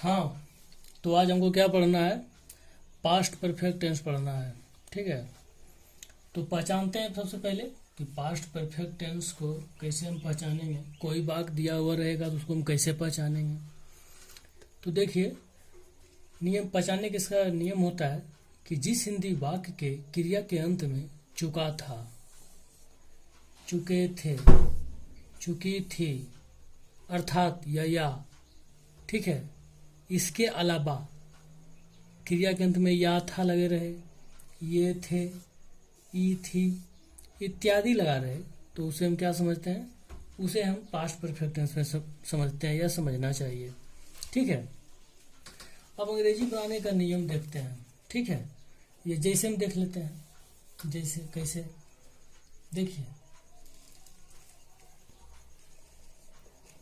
हाँ, तो आज हमको क्या पढ़ना है? पास्ट परफेक्ट टेंस पढ़ना है। ठीक है, तो पहचानते हैं सबसे पहले कि पास्ट परफेक्ट टेंस को कैसे हम पहचानेंगे। कोई वाक्य दिया हुआ रहेगा तो उसको हम कैसे पहचानेंगे। तो देखिए, नियम पहचानने का इसका नियम होता है कि जिस हिंदी वाक्य के क्रिया के अंत में चुका था, चुके थे, चुकी थी, अर्थात या ठीक है, इसके अलावा क्रिया के अंत में या था लगे रहे, ये थे, ई थी इत्यादि लगा रहे, तो उसे हम क्या समझते हैं? उसे हम पास्ट परफेक्ट टेंस में समझते हैं या समझना चाहिए। ठीक है, अब अंग्रेजी बनाने का नियम देखते हैं। ठीक है, ये जैसे हम देख लेते हैं। जैसे कैसे? देखिए,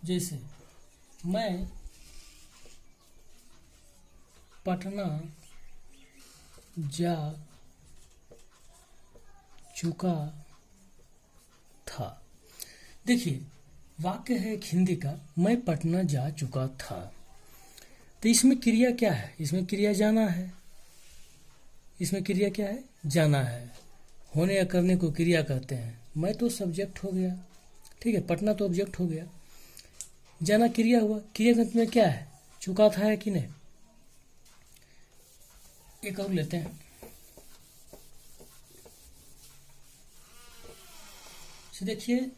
जैसे मैं पटना जा चुका था। देखिए, वाक्य है एक हिंदी का, मैं पटना जा चुका था। तो इसमें क्रिया क्या है? इसमें क्रिया जाना है। इसमें क्रिया क्या है? जाना है। होने या करने को क्रिया कहते हैं। मैं तो सब्जेक्ट हो गया, ठीक है, पटना तो ऑब्जेक्ट हो गया, जाना क्रिया हुआ। क्रिया के अंत में क्या है? चुका था है कि नहीं? एक और लेते हैं। देखिए,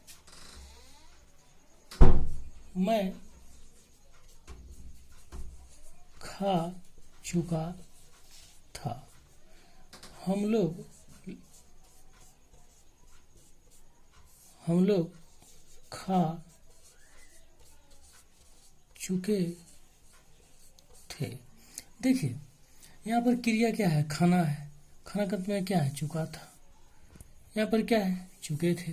मैं खा चुका था। हम लोग खा चुके थे। देखिए, यहाँ पर क्रिया क्या है? खाना है। खाना के अंत में क्या है? चुका था। यहाँ पर क्या है? चुके थे।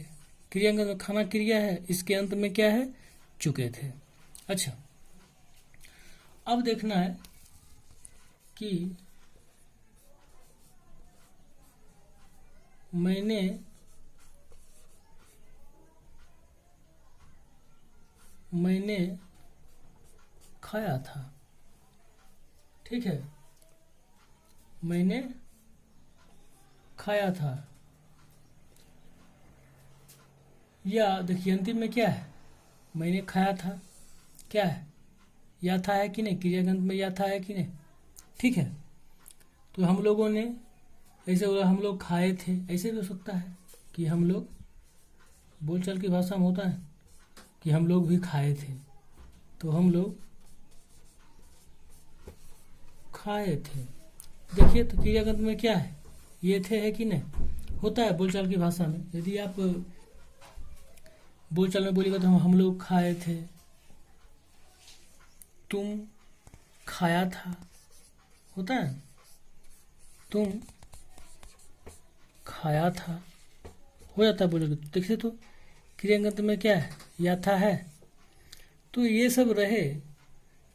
क्रिया का खाना क्रिया है, इसके अंत में क्या है? चुके थे। अच्छा, अब देखना है कि मैंने खाया था। ठीक है, मैंने खाया था। या देखिए, अंतिम में क्या है? मैंने खाया था, क्या है? या था है कि नहीं? क्रिया के अंत में या था है कि नहीं? ठीक है, तो हम लोगों ने ऐसे बोला, हम लोग खाए थे, ऐसे भी हो सकता है कि हम लोग, बोलचाल की भाषा में होता है कि हम लोग भी खाए थे, तो हम लोग खाए थे। देखिए, तो क्रिया के अंत में क्या है? ये थे है कि नहीं? होता है बोलचाल की भाषा में। यदि आप बोलचाल में बोलिएगा तो हम लोग खाए थे, तुम खाया था, होता है, तुम खाया था, हो जाता है बोलोगे। देखिए, तो क्रियान्वित में क्या है? या था है। तो ये सब रहे,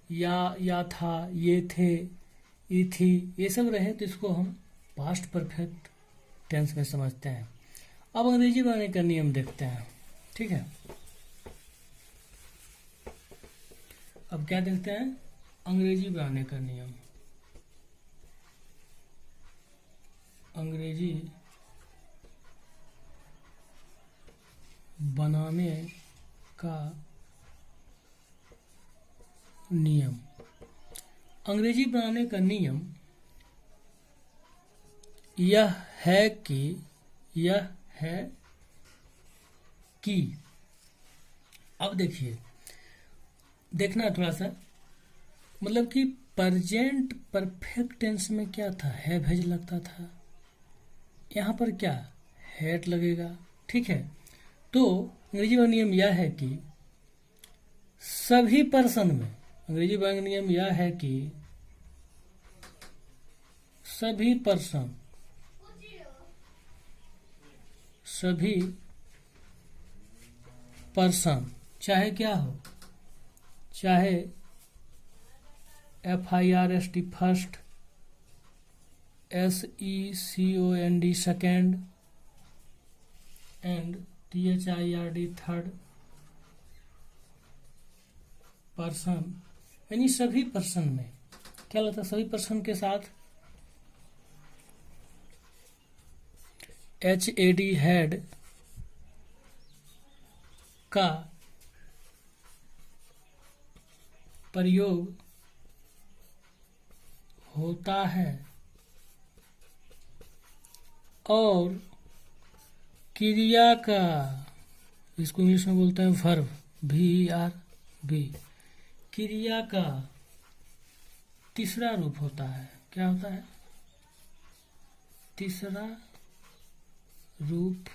या था, ये थे, ई थी, ये सब रहे, तो इसको हम पास्ट परफेक्ट टेंस में समझते हैं। अब अंग्रेजी बनाने का नियम देखते हैं। ठीक है, अब क्या देखते हैं? अंग्रेजी बनाने का नियम। अंग्रेजी बनाने का नियम। अंग्रेजी बनाने का नियम यह है कि अब देखिए, देखना है थोड़ा सा, मतलब कि प्रेजेंट परफेक्ट टेंस में क्या था? है भेज लगता था। यहाँ पर क्या? हैड लगेगा। ठीक है, तो अंग्रेजी का नियम यह है कि सभी पर्सन में, अंग्रेजी का नियम यह है कि सभी पर्सन, चाहे क्या हो, चाहे FIRST first, SECOND second and THIRD third, person यानी सभी पर्सन में क्या लगता है, सभी पर्सन के साथ HAD हैड का प्रयोग होता है और क्रिया का, इसको इंग्लिश में बोलते हैं वर्ब, VERB, क्रिया का तीसरा रूप होता है। क्या होता है? तीसरा रूप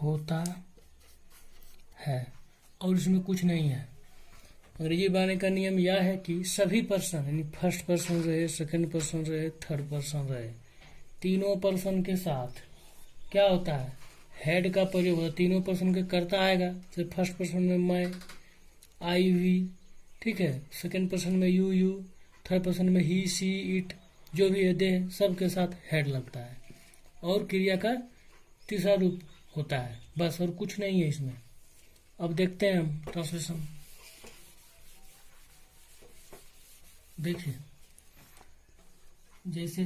होता है और इसमें कुछ नहीं है। अंग्रेजी बनाने का नियम यह है कि सभी पर्सन, यानी फर्स्ट पर्सन रहे, सेकंड पर्सन रहे, थर्ड पर्सन रहे, तीनों पर्सन के साथ क्या होता है, हेड का प्रयोग होता है। तीनों पर्सन के करता आएगा, जैसे फर्स्ट पर्सन में मैं, आई, वी, ठीक है, सेकंड पर्सन में यू, थर्ड पर्सन में ही, सी, इट, जो भी है दे, सबके साथ हेड लगता है और क्रिया का तीसरा रूप होता है, बस, और कुछ नहीं है इसमें। अब देखते हैं हम ट्रांसलेशन। देखिए, जैसे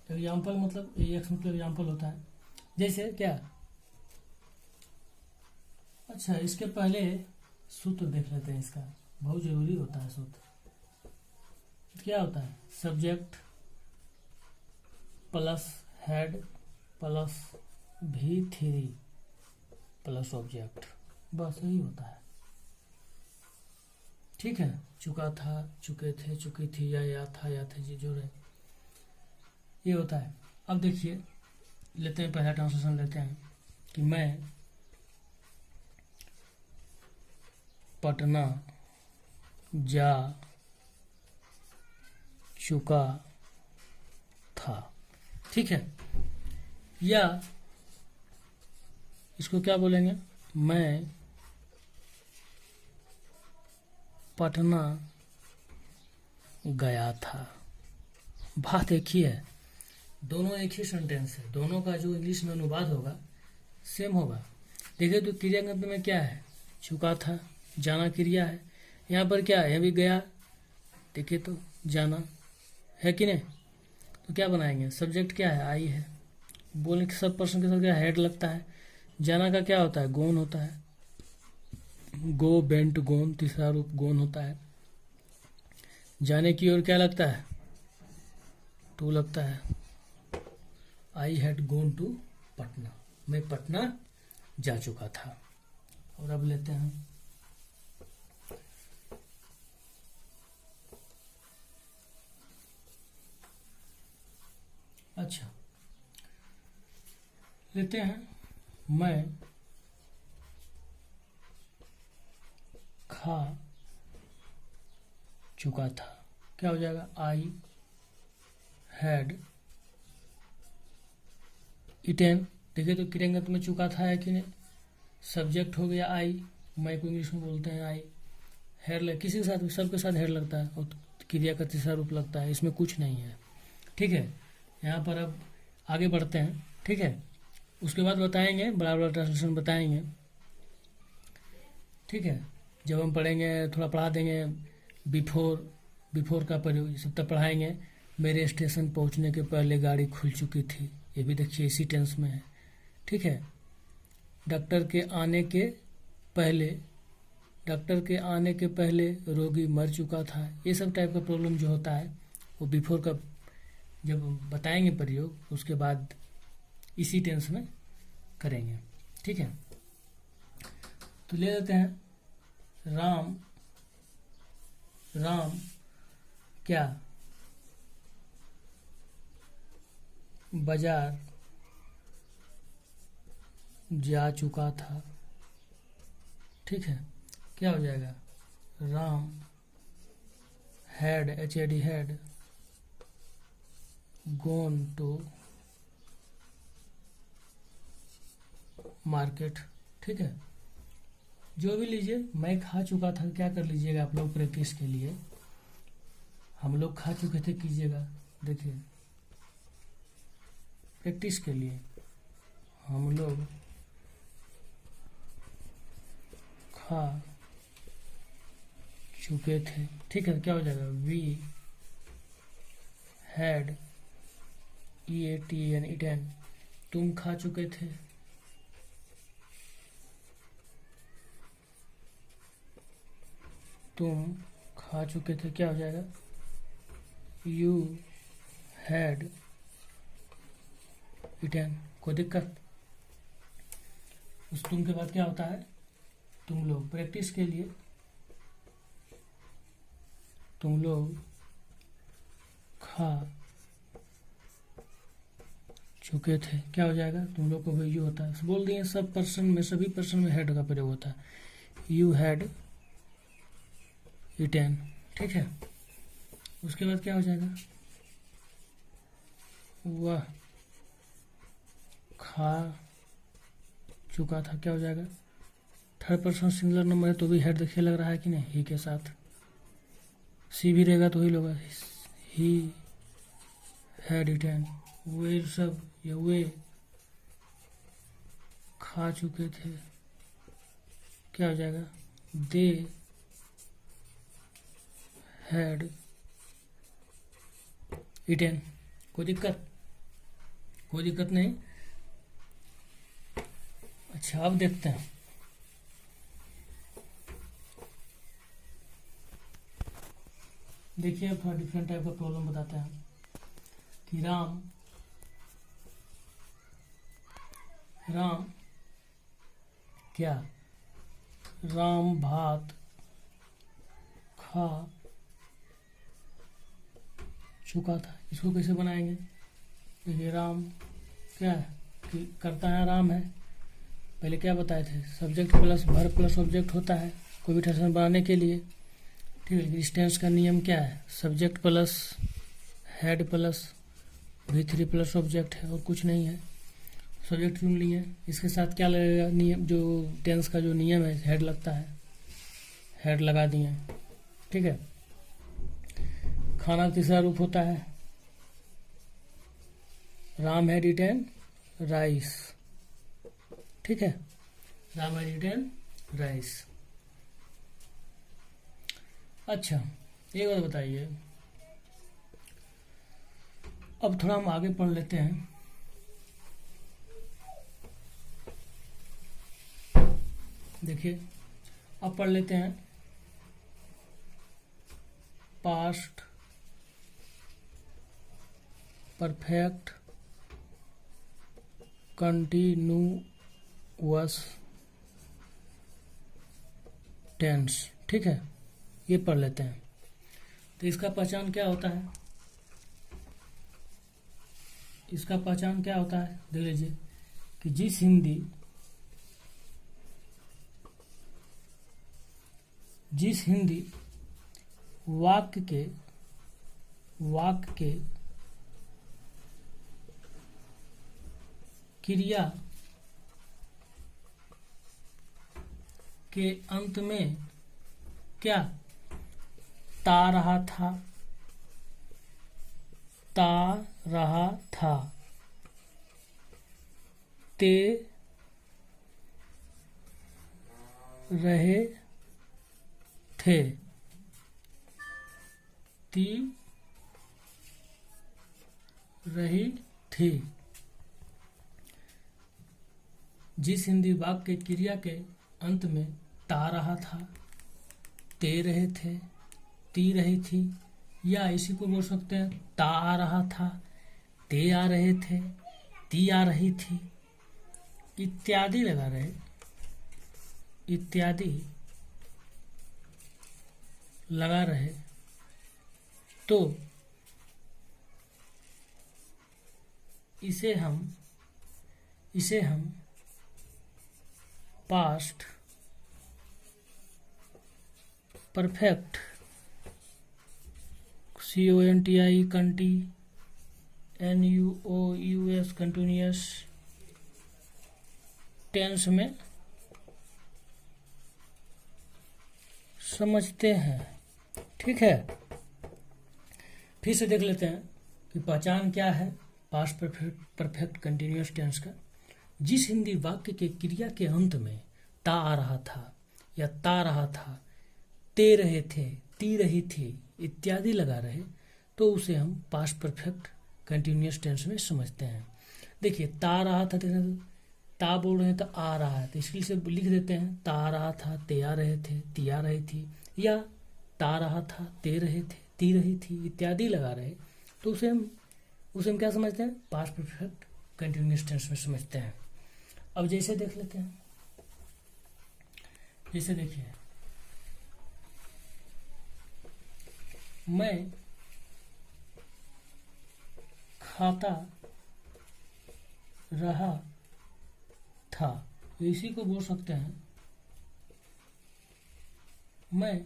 एग्जाम्पल, मतलब AX मतलब एग्जाम्पल होता है। जैसे क्या, अच्छा इसके पहले सूत्र देख लेते हैं, इसका बहुत जरूरी होता है सूत्र। क्या होता है? Subject plus head plus V3 plus object, बस यही होता है। ठीक है, चुका था, चुके थे, चुकी थी, या था, या थे, जी जो रहे, ये होता है। अब देखिए, लेते हैं पहला ट्रांसलेशन लेते हैं कि मैं पटना जा चुका था। ठीक है, या इसको क्या बोलेंगे, मैं पटना गया था। बात एक ही है, दोनों एक ही सेंटेंस है, दोनों का जो इंग्लिश में अनुवाद होगा सेम होगा। देखिए तो क्रियागत में क्या है, चुका था, जाना क्रिया है। यहाँ पर क्या है, अभी गया, देखिए तो जाना है कि नहीं, तो क्या बनाएंगे, सब्जेक्ट क्या है, आई है, बोलने के सब पर्सन के साथ क्या हेड लगता है। जाना का क्या होता है, गोन होता है, गो, बेंट, गोन, तीसरा रूप गोन होता है। जाने की ओर क्या लगता है, टू लगता है। I had gone to Patna, मैं पटना जा चुका था। और अब लेते हैं अच्छा, लेते हैं मैं खा चुका था। क्या हो जाएगा, आई हैड इटेन। देखिए तो क्रियागत में चुका था है कि नहीं, सब्जेक्ट हो गया आई, मैं को इंग्लिश में बोलते हैं आई, हेड लग, किसी के साथ, सबके साथ हेड लगता है और क्रिया का तीसरा रूप लगता है, इसमें कुछ नहीं है। ठीक है, यहाँ पर अब आगे बढ़ते हैं। ठीक है, उसके बाद बताएंगे, बड़ा बड़ा ट्रांसलेशन बताएंगे। ठीक है, जब हम पढ़ेंगे, थोड़ा पढ़ा देंगे, बिफोर का प्रयोग, ये सब तब पढ़ाएंगे। मेरे स्टेशन पहुंचने के पहले गाड़ी खुल चुकी थी, ये भी देखिए इसी टेंस में है। ठीक है, डॉक्टर के आने के पहले रोगी मर चुका था। ये सब टाइप का प्रॉब्लम जो होता है वो बिफोर का जब बताएंगे प्रयोग, उसके बाद इसी टेंस में करेंगे। ठीक है, तो ले लेते हैं राम क्या बाजार जा चुका था। ठीक है, क्या हो जाएगा, Ram had, HAD had gone to market. ठीक है, जो भी लीजिए, मैं खा चुका था, क्या कर लीजिएगा आप लोग प्रैक्टिस के लिए, हम लोग खा चुके थे कीजिएगा। देखिए प्रैक्टिस के लिए, हम लोग खा चुके थे। ठीक है, क्या हो जाएगा, वी हैड ईएटीएन ईटेन, तुम खा चुके थे। तुम खा चुके थे, क्या हो जाएगा, यू हैड ईटेन। कोई दिक्कत? उस तुम के बाद क्या होता है, तुम लोग। प्रैक्टिस के लिए तुम लोग खा चुके थे, क्या हो जाएगा, तुम लोग को भी यू होता है। बोल दिए सब पर्सन में, सभी पर्सन में हैड का प्रयोग होता है। You had eaten. ठीक है, उसके बाद क्या हो जाएगा, वह खा चुका था, क्या हो जाएगा, थर्ड पर्सन सिंगुलर नंबर है तो भी हेड देखिए लग रहा है कि नहीं, ही के साथ सी भी रहेगा तो ही होगा, ही हैड ईटेन। वे सब, ये वे खा चुके थे, क्या हो जाएगा, दे हैड ईटेन। कोई दिक्कत? कोई दिक्कत नहीं। अच्छा, अब देखते हैं, देखिए अब थोड़ा डिफरेंट टाइप का प्रॉब्लम बताते हैं कि राम क्या, राम भात खा चुका था। इसको कैसे बनाएंगे, देखिए राम क्या है कि करता है, राम है। पहले क्या बताए थे, subject plus verb plus object होता है कोई भी टेंस बनाने के लिए। ठीक है, इस टेंस का नियम क्या है, subject plus head plus V3 plus object है और कुछ नहीं है। सब्जेक्ट चुन लिए, इसके साथ क्या लगेगा, नियम जो टेंस का जो नियम है, हेड लगता है, हेड लगा दिए। ठीक है, खाना तीसरा रूप होता है, राम हैड ईटेन राइस। ठीक है, राम हैड ईटेन राइस। अच्छा, एक बात बताइए, अब थोड़ा हम आगे पढ़ लेते हैं। देखिए, अब पढ़ लेते हैं पास्ट परफेक्ट कंटिन्यूअस टेंस। ठीक है, ये पढ़ लेते हैं। तो इसका पहचान क्या होता है, इसका पहचान क्या होता है, देख लीजिए कि जिस हिंदी वाक्य के क्रिया के अंत में क्या ता रहा था, ते रहे थे, ती रही थी। जिस हिंदी वाक्य के क्रिया के अंत में ता रहा था, ते रहे थे, ती रही थी, या इसी को बोल सकते हैं ता आ रहा था, ते आ रहे थे, ती आ रही थी, इत्यादि लगा रहे, इत्यादि लगा रहे, तो इसे हम past perfect CONTI NUOUS continuous tense में समझते हैं। ठीक है, फिर से देख लेते हैं कि पहचान क्या है पास्ट परफेक्ट कंटिन्यूअस टेंस का। जिस हिंदी वाक्य के क्रिया के अंत में ता आ रहा था, या ता रहा था, ते रहे थे, ती रही थी इत्यादि लगा रहे तो उसे हम पास्ट परफेक्ट कंटिन्यूअस टेंस में समझते हैं। देखिए ता रहा था, ता बोल रहे हैं तो आ रहा है, तो इसके लिए लिख देते हैं ता आ रहा था, ते आ रहे थे, ती आ रही थी, या ता रहा था, ते रहे थे, ती रही थी इत्यादि लगा रहे तो उसे हम क्या समझते हैं, पास्ट परफेक्ट कंटिन्यूअस टेंस में समझते हैं। अब जैसे देख लेते हैं, जैसे देखिए मैं खाता रहा था, इसी को बोल सकते हैं मैं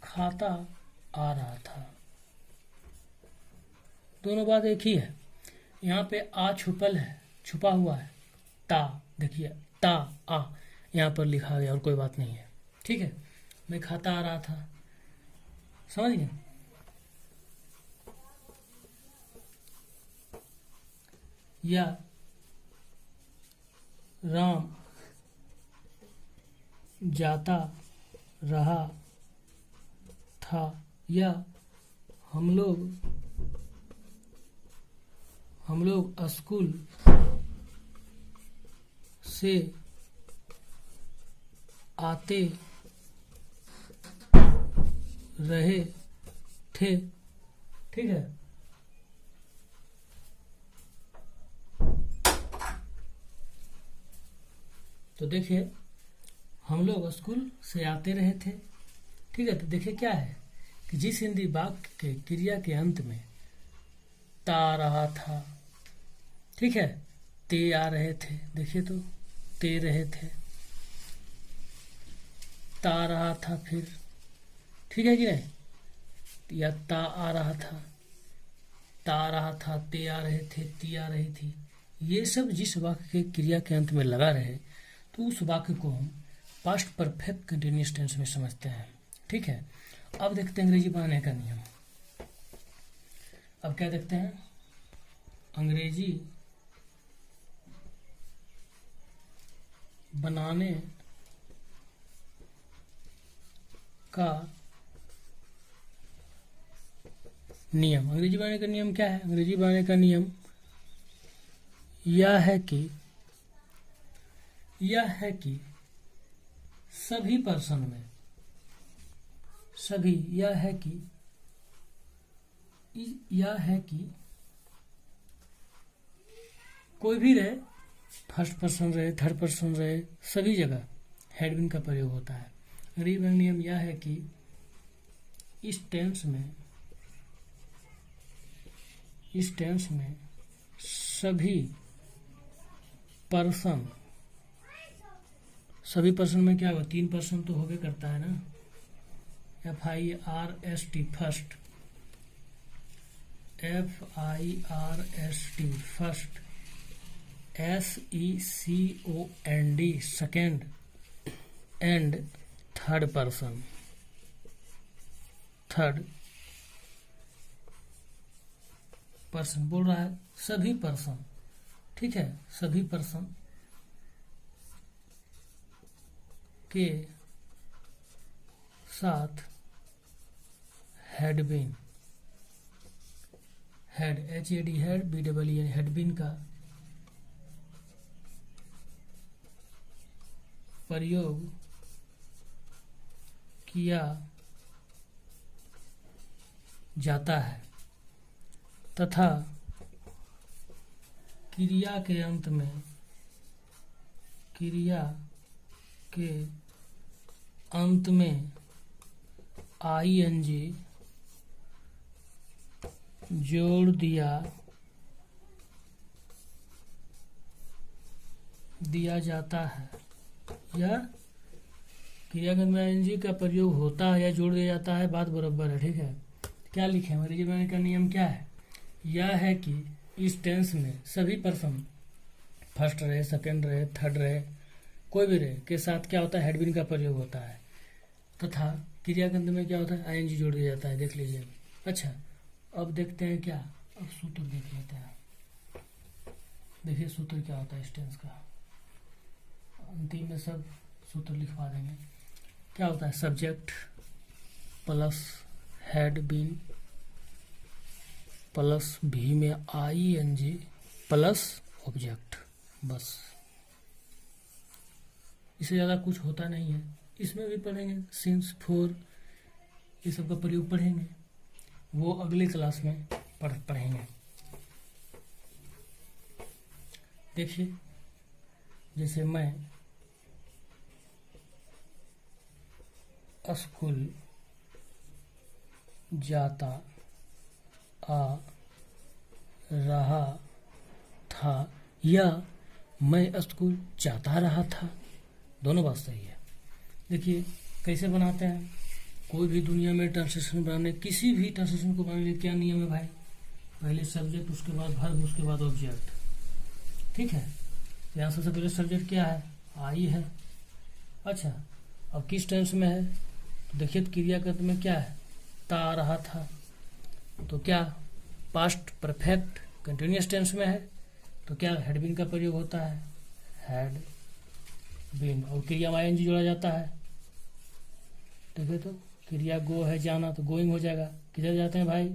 खाता आ रहा था। दोनों बात एक ही है। यहाँ पे आ छुपा हुआ है, ता देखिए ता आ यहाँ पर लिखा गया और कोई बात नहीं है, ठीक है। मैं खाता आ रहा था, समझ गए। या राम जाता रहा था, या हम लोग स्कूल से आते रहे थे, ठीक है। तो देखिए हम लोग स्कूल से आते रहे थे, ठीक है। तो देखिए क्या है कि जिस हिंदी वाक्य के क्रिया के अंत में ता आ रहा था, ठीक है, ते आ रहे थे, देखिए तो ते रहे थे, ता आ रहा था, फिर ठीक है कि नहीं, या ता आ रहा था, ता आ रहा था, ते आ रहे थे, ती आ रही थी, ये सब जिस वाक्य के क्रिया के अंत में लगा रहे तो उस वाक्य को हम पास्ट परफेक्ट कंटिन्यूअस टेंस में समझते हैं, ठीक है। अब देखते हैं अंग्रेजी बनाने का नियम। अब क्या देखते हैं, अंग्रेजी बनाने का नियम। अंग्रेजी बनाने का नियम क्या है, अंग्रेजी बनाने का नियम यह है कि सभी पर्सन में, सभी यह है कि कोई भी रहे, फर्स्ट पर्सन रहे, थर्ड पर्सन रहे, सभी जगह हैड बीन का प्रयोग होता है। अंग्रेजी में नियम यह है कि इस टेंस में सभी पर्सन में क्या होगा, 3 पर्सन तो होबे करता है ना, FIRST first, FIRST first, SECOND second, and third person बोल रहा है सभी पर्सन, ठीक है, सभी पर्सन के साथ had been, had HAD had BEEN had been का प्रयोग किया जाता है तथा क्रिया के अंत में ING जोड़ दिया जाता है, या क्रिया के अंत में ING का प्रयोग होता है या जोड़ दिया जाता है, बात बराबर है, ठीक है। क्या लिखे, अंग्रेजी बनाने का नियम क्या है, यह है कि इस टेंस में सभी पर्सन, फर्स्ट रहे, सेकंड रहे, थर्ड रहे, कोई भी रहे, के साथ क्या होता है, हैड बीन का प्रयोग होता है तथा क्रिया के अंत में क्या होता है, ING जोड़ दिया जाता है, देख लीजिए। अच्छा अब देखते हैं क्या, अब सूत्र देख लेते हैं। देखिए सूत्र क्या होता है इस टेंस का, अंतिम में सब सूत्र लिखवा देंगे। क्या होता है, subject plus had been plus भी में ING प्लस ऑब्जेक्ट, बस। इससे ज़्यादा कुछ होता नहीं है। इसमें भी पढ़ेंगे सिंस, फॉर, ये सब का प्रयोग पढ़ेंगे, वो अगली क्लास में पढ़ेंगे। देखिए, जैसे मैं स्कूल जाता आ रहा था या मैं स्कूल जाता रहा था, दोनों बात सही है। देखिए कैसे बनाते हैं, कोई भी दुनिया में ट्रांसलेशन बनाने, किसी भी ट्रांसलेशन को बनाने के लिए क्या नियम है भाई, पहले सब्जेक्ट, उसके बाद वर्ब, उसके बाद ऑब्जेक्ट, ठीक है। यहाँ सबसे पहले सब्जेक्ट क्या है, आई है। अच्छा, अब किस टेंस में है, तो देखिए क्रियागत में क्या है, ता आ रहा था, तो क्या पास्ट परफेक्ट कंटिन्यूअस टेंस में है, तो क्या हैड बीन का प्रयोग होता है, हैड बीन, और क्रिया में ING जोड़ा जाता है। देखिए तो क्रिया गो है, जाना, तो गोइंग हो जाएगा। किधर जाते हैं भाई,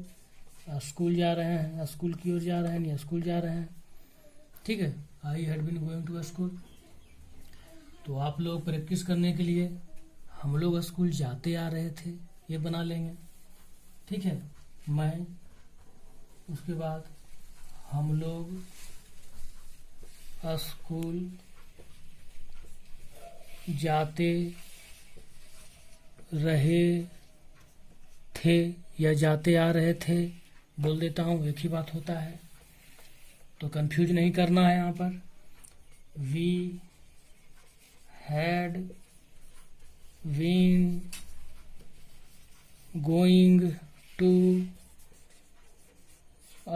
स्कूल जा रहे हैं, स्कूल की ओर जा रहे हैं, या स्कूल जा रहे हैं, ठीक है। I had been going to school. तो आप लोग प्रैक्टिस करने के लिए हम लोग स्कूल जाते आ रहे थे, ये बना लेंगे, ठीक है। मैं, उसके बाद हम लोग स्कूल जाते रहे थे या जाते आ रहे थे, बोल देता हूँ, एक ही बात होता है, तो कंफ्यूज नहीं करना है यहाँ पर। We had been going to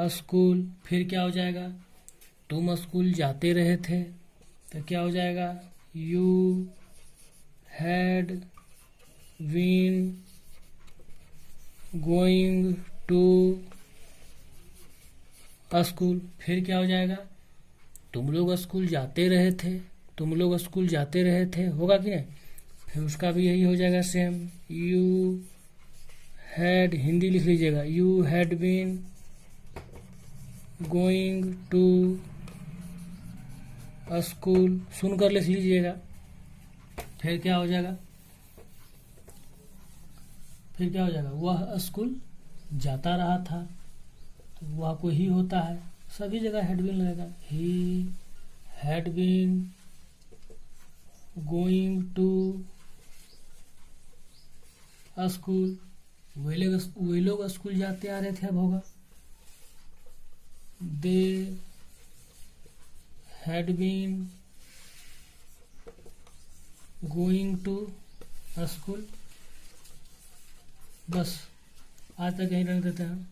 school, फिर क्या हो जाएगा, तुम स्कूल जाते रहे थे, तो क्या हो जाएगा, you had been going to school, फिर क्या हो जाएगा, तुम लोग स्कूल जाते रहे थे, तुम लोग स्कूल जाते रहे थे, होगा कि नहीं। फिर उसका भी यही हो जाएगा सेम, यू हैड, हिंदी लिख लीजिएगा, you had been going to school, सुनकर लिख लीजिएगा। फिर क्या हो जाएगा, फिर क्या हो जाएगा, वह स्कूल जाता रहा था, तो वह को ही होता है, सभी जगह हैड बीन लगेगा। He had been going to school, वे लोग स्कूल जाते आ रहे थे, अब होगा they had been going to school. बस आज तक यहीं रख देते हैं।